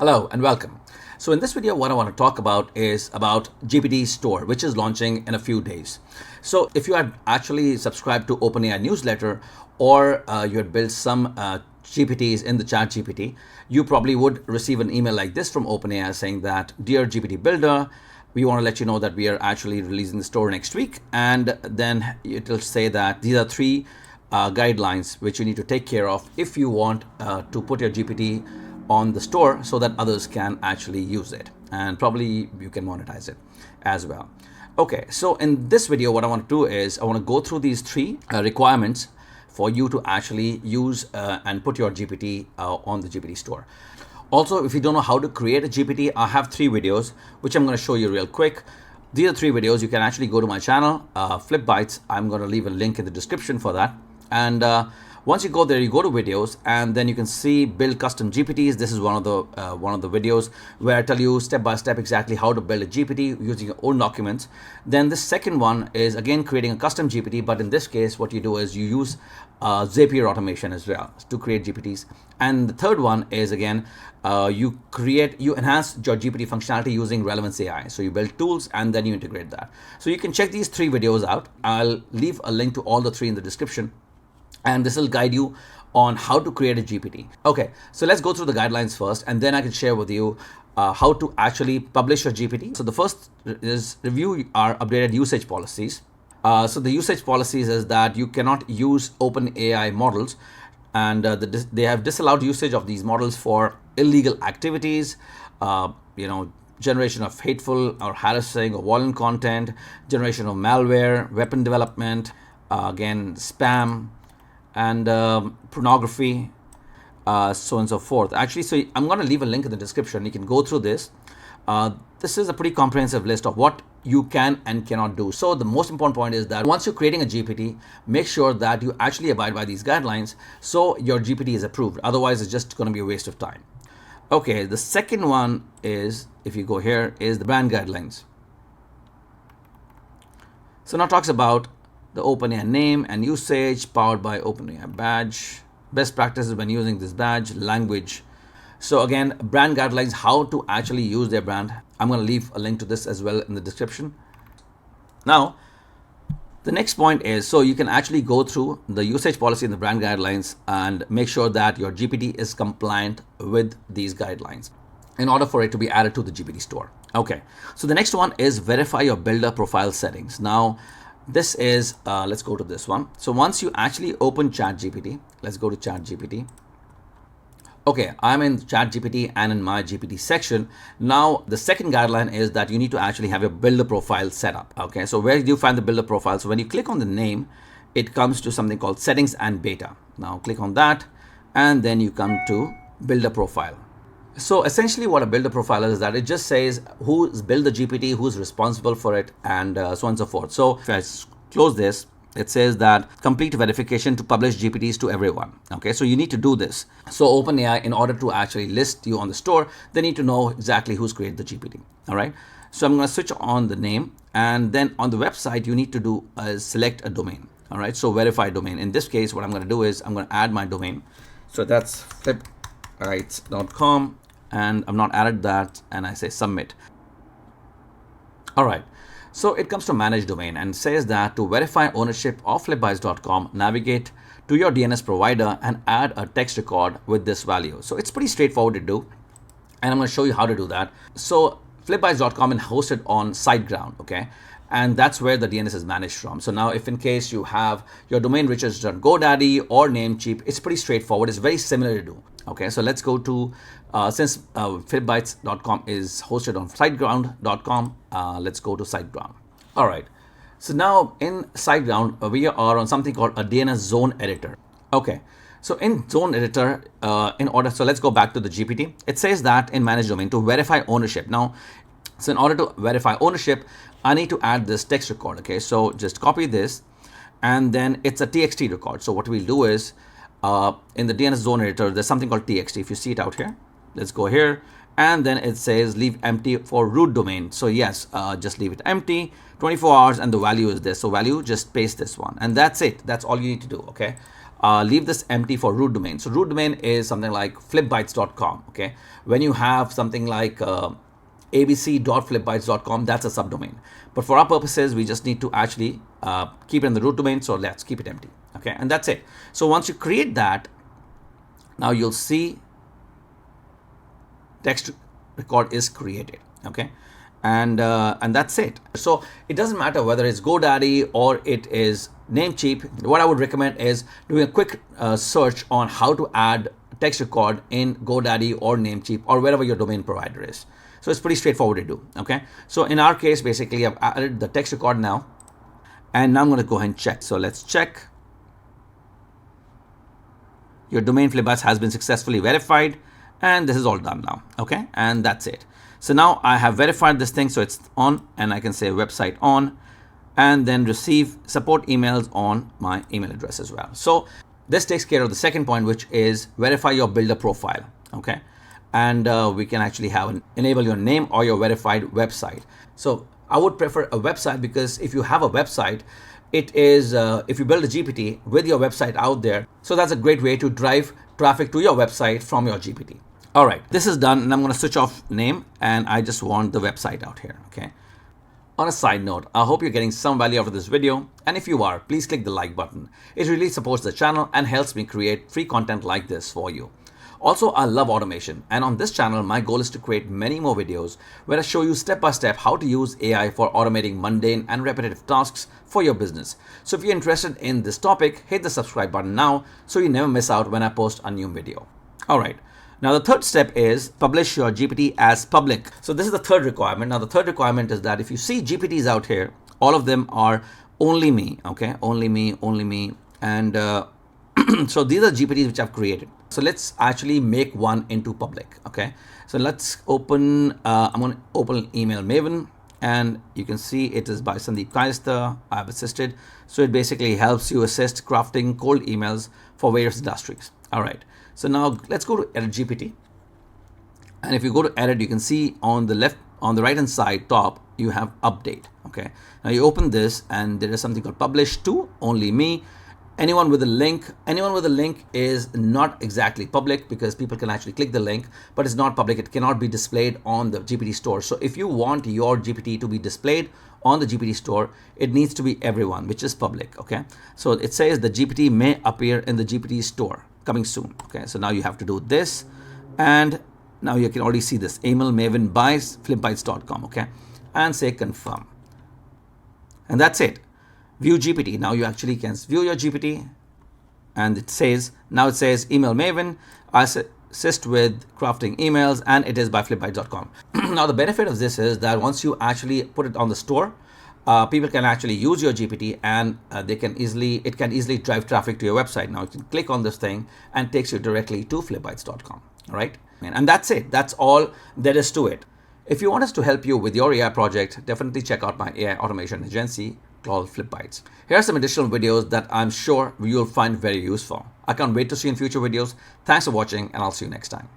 Hello and welcome. So in this video, what I want to talk about is about GPT Store, which is launching in a few days. So if you had actually subscribed to OpenAI newsletter or you had built some GPTs in the ChatGPT, you probably would receive an email like this from OpenAI saying that, Dear GPT Builder, we want to let you know that we are actually releasing the store next week. And then it will say that these are three guidelines which you need to take care of if you want to put your GPT on the store so that others can actually use it, and probably you can monetize it as well. Okay, so in this video, what I want to do is I want to go through these three requirements for you to actually use and put your GPT on the GPT store. Also, if you don't know how to create a GPT, I have three videos which I'm going to show you real quick. These are three videos. You can actually go to my channel, Flip Bytes. I'm going to leave a link in the description for that. And once you go there, you go to videos, and then you can see build custom GPTs. This is one of the videos where I tell you step by step exactly how to build a GPT using your own documents. Then the second one is again creating a custom GPT, but in this case, what you do is you use Zapier automation as well to create GPTs. And the third one is again you enhance your GPT functionality using Relevance AI. So you build tools and then you integrate that. So you can check these three videos out. I'll leave a link to all the three in the description. And this will guide you on how to create a GPT. Okay, so let's go through the guidelines first, and then I can share with you how to actually publish your GPT. So the first is review our updated usage policies. So the usage policies is that you cannot use OpenAI models, and they have disallowed usage of these models for illegal activities, generation of hateful or harassing or violent content, generation of malware, weapon development, again, spam, and pornography, so on and so forth. Actually, so I'm going to leave a link in the description. You can go through this. This is a pretty comprehensive list of what you can and cannot do. So the most important point is that once you're creating a GPT, make sure that you actually abide by these guidelines so your GPT is approved. Otherwise, it's just going to be a waste of time. Okay, the second one is, if you go here, is the brand guidelines. So now it talks about the OpenAI name and usage, powered by OpenAI badge, best practices when using this badge, language. So again, brand guidelines, how to actually use their brand. I'm going to leave a link to this as well in the description. Now, the next point is, so you can actually go through the usage policy and the brand guidelines and make sure that your GPT is compliant with these guidelines in order for it to be added to the GPT store. Okay, so the next one is verify your builder profile settings. Now, this is, let's go to this one. So once you actually open ChatGPT, let's go to ChatGPT. Okay, I'm in ChatGPT and in my GPT section. Now, the second guideline is that you need to actually have your builder profile set up. Okay, so where do you find the builder profile? So when you click on the name, it comes to something called settings and beta. Now click on that, and then you come to builder profile. So essentially what a builder profile is that it just says who's built the GPT, who's responsible for it, and so on and so forth. So if I close this, it says that complete verification to publish GPTs to everyone. Okay, so you need to do this. So OpenAI, in order to actually list you on the store, they need to know exactly who's created the GPT. All right, so I'm going to switch on the name, and then on the website, you need to do select a domain. All right, so verify domain. In this case, what I'm going to do is I'm going to add my domain. So that's flipbytes.com. And I'm not added that, and I say submit. All right, so it comes to manage domain and says that to verify ownership of flipbytes.com, navigate to your DNS provider and add a text record with this value. So it's pretty straightforward to do, and I'm going to show you how to do that. So flipbytes.com is hosted on SiteGround, okay? And that's where the DNS is managed from. So now if in case you have your domain registered on GoDaddy or Namecheap, it's pretty straightforward. It's very similar to do. Okay, so let's go to, since flipbytes.com is hosted on SiteGround.com, let's go to SiteGround. All right, so now in SiteGround, we are on something called a DNS zone editor. Okay, so in zone editor, so let's go back to the GPT. It says that in manage domain to verify ownership. Now, so in order to verify ownership, I need to add this text record. Okay, so just copy this, and then it's a TXT record. So what we'll do is, in the DNS zone editor, there's something called TXT. If you see it out here, let's go here, and then it says leave empty for root domain. So yes, just leave it empty, 24 hours, and the value is this. So value, just paste this one, and that's it. That's all you need to do. Okay, leave this empty for root domain. So root domain is something like flipbytes.com. Okay, when you have something like abc.flipbytes.com, that's a subdomain. But for our purposes, we just need to actually keep it in the root domain. So let's keep it empty. Okay, and that's it. So once you create that, now you'll see text record is created. Okay, and that's it. So it doesn't matter whether it's GoDaddy or it is Namecheap. What I would recommend is doing a quick search on how to add text record in GoDaddy or Namecheap or wherever your domain provider is. So it's pretty straightforward to do. Okay, so in our case, basically I've added the text record now, and now I'm going to go ahead and check. So let's check. Your domain Flipbytes has been successfully verified, and this is all done now. Okay, and that's it. So now I have verified this thing, so it's on, and I can say website on, and then receive support emails on my email address as well. So this takes care of the second point, which is verify your builder profile. Okay, and we can actually enable your name or your verified website. So I would prefer a website, because if you have a website, it is if you build a GPT with your website out there, so that's a great way to drive traffic to your website from your GPT. All right, this is done, and I'm going to switch off name, and I just want the website out here. Okay. On a side note, I hope you're getting some value out of this video, and if you are, please click the like button. It really supports the channel and helps me create free content like this for you. Also, I love automation, and on this channel, my goal is to create many more videos where I show you step by step how to use AI for automating mundane and repetitive tasks for your business. So if you're interested in this topic, hit the subscribe button now so you never miss out when I post a new video. All right. Now, the third step is publish your GPT as public. So this is the third requirement. Now, the third requirement is that if you see GPTs out here, all of them are only me. Okay, only me, only me. And so these are GPTs which I've created. So let's actually make one into public. Okay, so let's open, I'm going to open email Maven, and you can see it is by Sandeep Kaista. I've assisted. So it basically helps you assist crafting cold emails for various industries. All right. So now let's go to edit GPT. And if you go to edit, you can see on the right hand side top, you have update. Okay. Now you open this, and there is something called publish to only me. Anyone with a link is not exactly public, because people can actually click the link, but it's not public. It cannot be displayed on the GPT store. So if you want your GPT to be displayed on the GPT store, it needs to be everyone, which is public. Okay. So it says the GPT may appear in the GPT store coming soon. Okay. So now you have to do this, and now you can already see this email Maven by flipbytes.com. Okay. And say confirm. And that's it. View GPT. Now you actually can view your GPT, and it says email Maven, I assist with crafting emails, and it is by flipbytes.com. Now the benefit of this is that once you actually put it on the store, people can actually use your GPT, and it can easily drive traffic to your website. Now you can click on this thing and it takes you directly to flipbytes.com. All right, and that's it. That's all there is to it. If you want us to help you with your AI project, definitely check out my AI automation agency called Flipbytes. Here are some additional videos that I'm sure you'll find very useful. I can't wait to see you in future videos. Thanks for watching, and I'll see you next time.